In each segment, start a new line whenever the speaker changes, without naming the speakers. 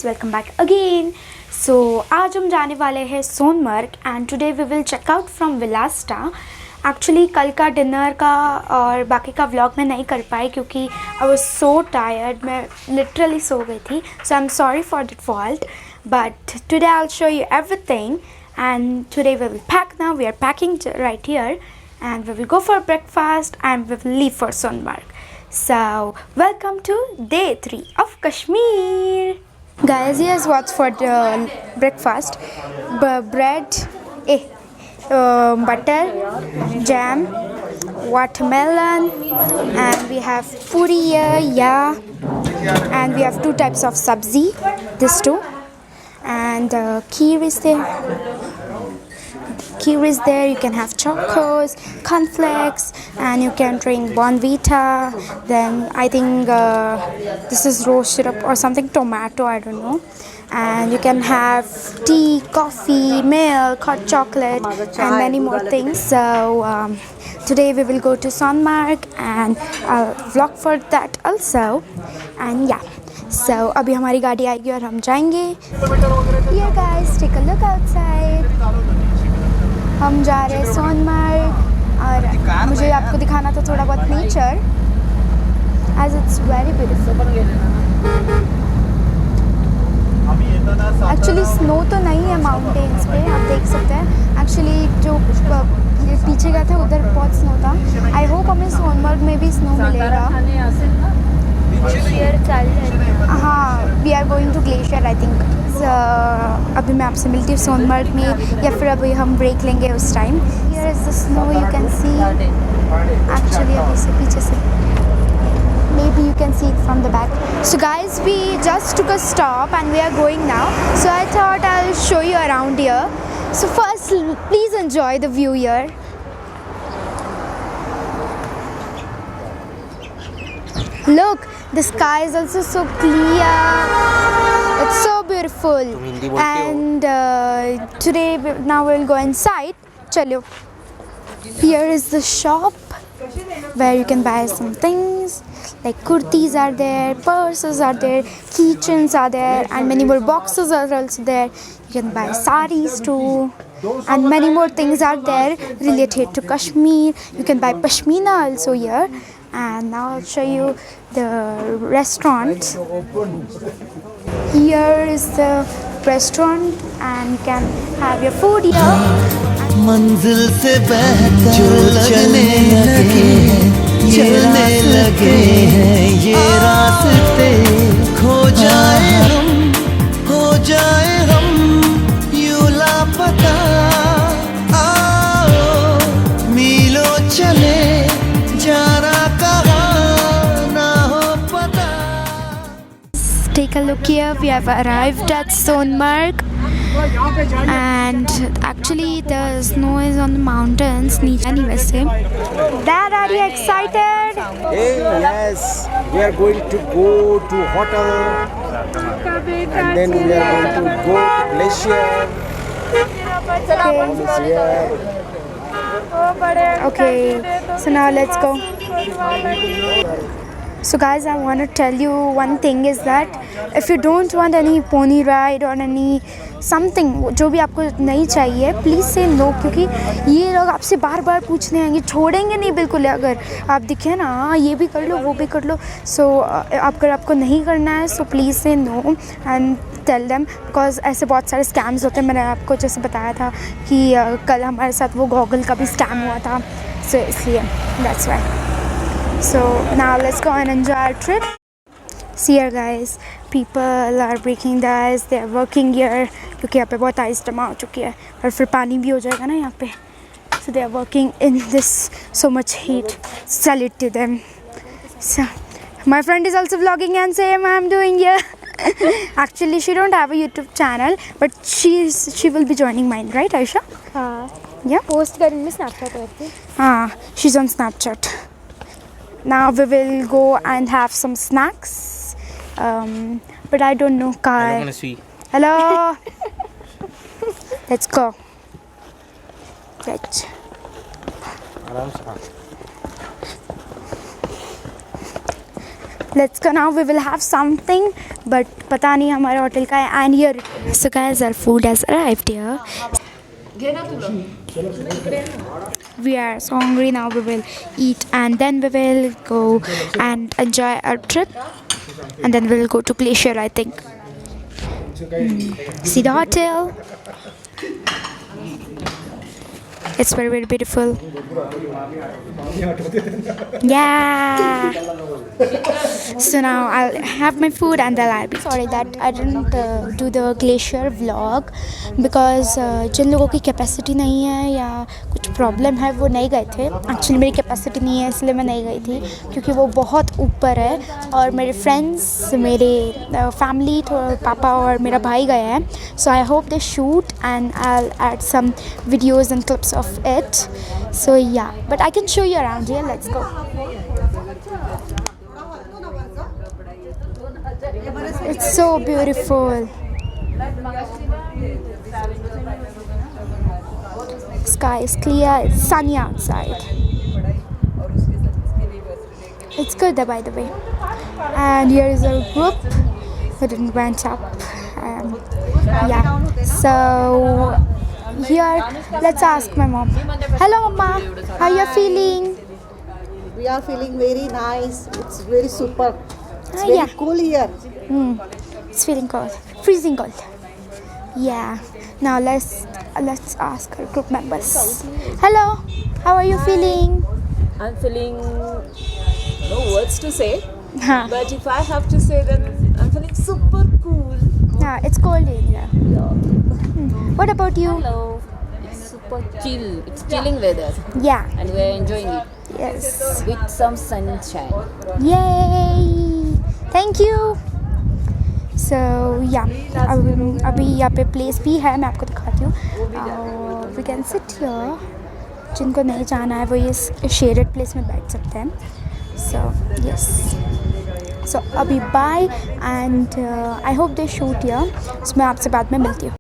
Welcome back again. सो आज हम जाने वाले हैं Sonamarg and today we will check out from Vilasta. Actually कल का डिनर का और बाकी का व्लॉग मैं नहीं कर पाई क्योंकि आई वाज सो टायर्ड, मैं लिटरली सो गई थी। So I am sorry for that fault, but today I will show you everything and today we will pack now. We are packing right here and we will go for breakfast and we will leave for Sonmarg. So welcome to day 3 of Kashmir. Guys, here's what's for the breakfast. Bread, butter, jam, watermelon, and we have puri here, and we have 2 types of sabzi, this too, and kheer is there. Kheer is there. You can have chocos, cornflakes, and you can drink Bonvita. Then I think this is rose syrup or something, tomato, I don't know. And you can have tea, coffee, milk, hot chocolate, and many more things. So today we will go to Sonmarg and I'll vlog for that also. And yeah, so अभी हमारी गाड़ी आएगी और हम जाएंगे. Here guys, take a look outside. हम जा रहे हैं सोनमर्ग और मुझे आपको दिखाना था थोड़ा बहुत nature as it's very beautiful. Actually snow तो नहीं है माउंटेन्स पे, आप देख सकते हैं. एक्चुअली जो पीछे गए थे उधर बहुत स्नो था. आई होप हमें सोनमर्ग में भी स्नो मिलेगा. हाँ, we are going to glacier I think. अभी मैं आपसे मिलती हूँ सोनमर्ग में या फिर अभी हम ब्रेक लेंगे उस time. Here is the snow, you can see. Actually अभी से पीछे से maybe you can see it from the back. So guys, we just took a stop and we are going now. So I thought I'll show you around here. So first, please enjoy the view here. Look, the sky is also so clear. It's so beautiful. And today now we'll go inside. Chalo. Here is the shop where you can buy some things like kurtis are there, purses are there, keychains are there, and many more boxes are also there. You can buy saris too, and many more things are there related to Kashmir. You can buy pashmina also here. And now I'll show you the restaurant. Here is the restaurant and you can have your food here.
मंजिल से बहकर जो चलने लगे चलने लगे हैं ये रास्ते. खो जाए हम, हो जाए हम यूं लापता. आओ मीलों चले जाना कहाँ ना हो पता.
Take a look here. We have arrived at Sonmarg. And actually the snow is on the mountains नीचे नहीं वैसे. Dad, are you excited?
Hey, yes, we are going to go to hotel and then we are going to go to glacier.
Okay, so now let's go. So guys, I want to tell you one thing is that if you don't want any pony ride or any something जो भी आपको नहीं चाहिए, please say no. क्योंकि ये लोग आपसे बार बार पूछने आएंगे, छोड़ेंगे नहीं बिल्कुल. अगर आप दिखे ना ये भी कर लो वो भी कर लो, सो अगर आपको नहीं करना है so please say no and tell them. Because ऐसे बहुत सारे स्कैम्स होते हैं. मैंने आपको जैसे बताया था कि कल हमारे साथ वो गॉगल का भी स्कैम हुआ था, सो इसलिए that's why. So now let's go and enjoy our trip. See here guys, people are breaking the ice. They are working here क्योंकि यहाँ पे बहुत आइस जमा हो चुकी है और फिर पानी भी हो जाएगा ना यहाँ पे. So they are working in this so much heat. Salute to them. So my friend is also vlogging and same I am doing here. Actually she don't have a YouTube channel but she will be joining mine, right Aisha?
हाँ.
Yeah.
Post करेंगे Snapchat करके.
हाँ, she's on Snapchat. Now we will go and have some snacks. But I don't know car. Hello. Let's go. Let's. Let's go now. We will have something but पता नहीं हमारे hotel का है. And here so guys our food has arrived here. We are so hungry now. We will eat and then we will go and enjoy our trip, and then we will go to Glacier, I think. See the hotel. It's very, very beautiful. Yeah. So now I'll have my food and then I'll be sorry that I didn't do the glacier vlog because जिन लोगों की capacity नहीं है या कुछ problem है वो नहीं गए थे. एक्चुअली मेरी कैपेसिटी नहीं है इसलिए मैं नहीं गई थी क्योंकि वो बहुत ऊपर है और मेरे फ्रेंड्स मेरे फैमिली पापा और मेरा भाई गए हैं. So I hope they shoot and I add some videos and clips of it. So yeah but I can show you around here. Let's go. It's so beautiful. Sky is clear. It's sunny outside. It's good by the way. And here is our group who didn't went up. Yeah. So here, let's ask my mom. Hello, Mama. How you feeling?
We are feeling very nice. It's very super. It's very
Yeah.
cool here.
It's feeling cold, freezing cold. Yeah. Now let's ask our group members. Hello, how are you feeling?
I'm feeling no words to say,
Huh.
but if I have to say, then I'm feeling super cool.
Yeah, it's cold in here. What about you?
Hello. It's super chill. It's chilling weather,
Yeah.
and we're enjoying it
Yes.
with some sunshine.
Yay! Thank you. So yeah, अभी यहाँ पे place भी है, मैं आपको दिखाती हूँ. We can sit here. जिनको नहीं जाना है वो ये शेडेड प्लेस में बैठ सकते हैं. So yes. So अभी bye and I hope they shoot here. So मैं आपसे बाद में मिलती हूँ.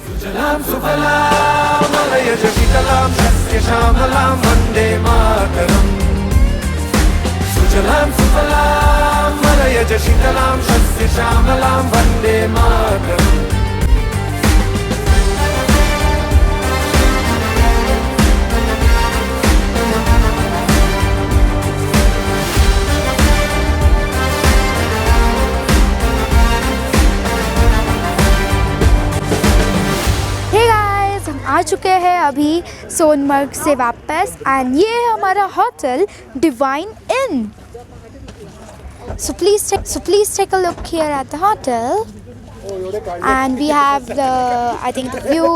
सुजलां सुफलां मलयजशीतलां सस्यश्यामलां वन्दे मातरम्. सुजलां सुफलां मलयजशीतलां सस्यश्यामलां वन्दे मातरम्.
आ चुके हैं अभी सोनमर्ग से वापस एंड ये है हमारा hotel divine in. So please take a look here at the hotel. And we have the, I think, the view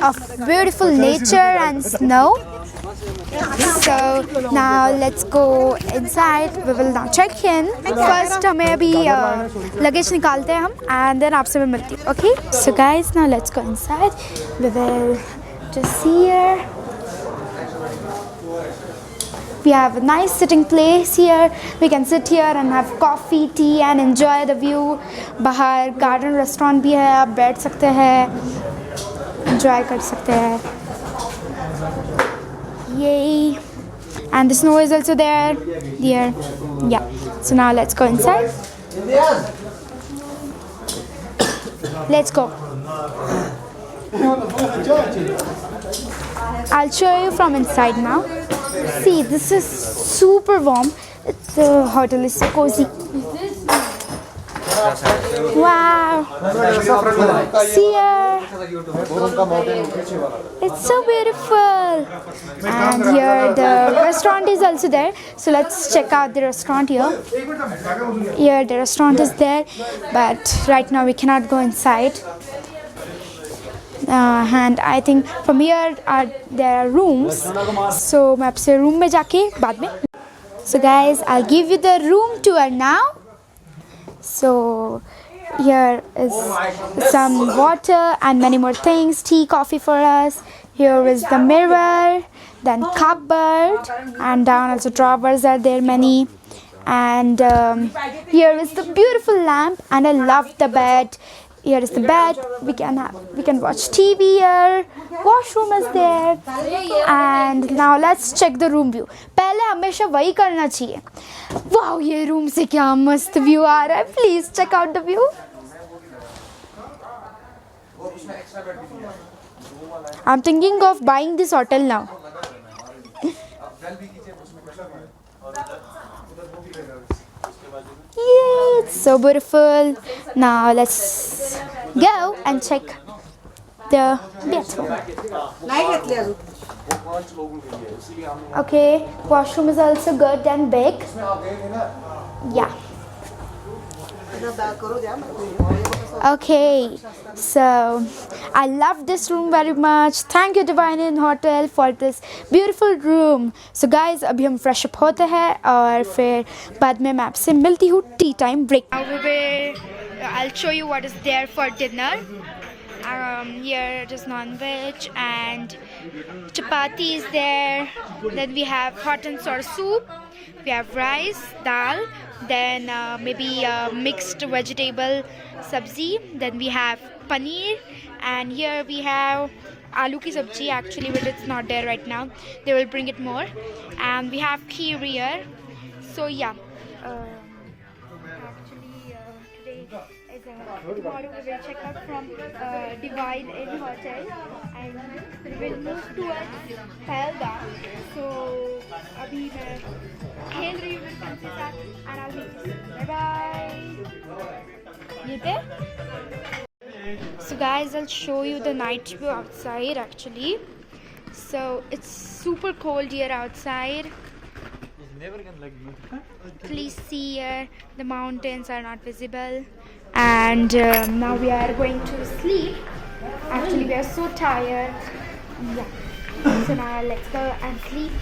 of beautiful nature and snow. So now let's go inside. We will now check in. First हमें अभी luggage निकालते हैं हम and then आपसे मैं मिलती हूँ. Okay? So guys, now let's go inside. We will just see here. We have a nice sitting place here. We can sit here and have coffee, tea and enjoy the view. बाहर garden restaurant भी है, आप बैठ सकते हैं, enjoy कर सकते हैं. Yay! And the snow is also there. Here, yeah. So now let's go inside. Let's go. I'll show you from inside now. See, this is super warm. The hotel is so cozy. Wow. See here. It's so beautiful. And here the restaurant is also there. So let's check out the restaurant here. Here the restaurant is there. But right now we cannot go inside. And I think from here there are rooms. So मैं आपसे room में जाके बाद में. So guys, I'll give you the room tour now. So here is some water and many more things, tea, coffee for us. Here is the mirror, then cupboard, and down also drawers are there many. And here is the beautiful lamp, and I love the bed. Here is the bed. We can watch TV here. Washroom is there. And now let's check the room view. पहले हमेशा वही करना चाहिए. Wow, ये room से क्या मस्त view आ रहा है. Please check out the view. I'm thinking of buying this hotel now. Yay, it's so beautiful. Now let's go and check the bathroom. Okay, washroom is also good and big. Yeah. Okay, so I love this room very much. Thank you Divine Inn Hotel for this beautiful room. So guys, अभी हम fresh up होते हैं और फिर बाद में मैं आपसे मिलती हूँ tea time break. I'll show you what is there for dinner. Here it is non-veg and chapati is there. Then we have hot and sour soup. We have rice, dal. Then maybe mixed vegetable sabzi. Then we have paneer, and here we have aloo ki sabji actually, but it's not there right now. They will bring it more. And we have kheer here. So yeah, actually today is tomorrow we will check out from Divine Inn Hotel and we will move towards Pahalgam. So abhi main खेल रही हूँ मेरे friends के साथ and I'll meet you soon. Bye bye. ये थे? So guys, I'll show you the night view outside actually. So it's super cold here outside. Please see here, the mountains are not visible. And now we are going to sleep. Actually, we are so tired. Yeah. So now let's go and sleep.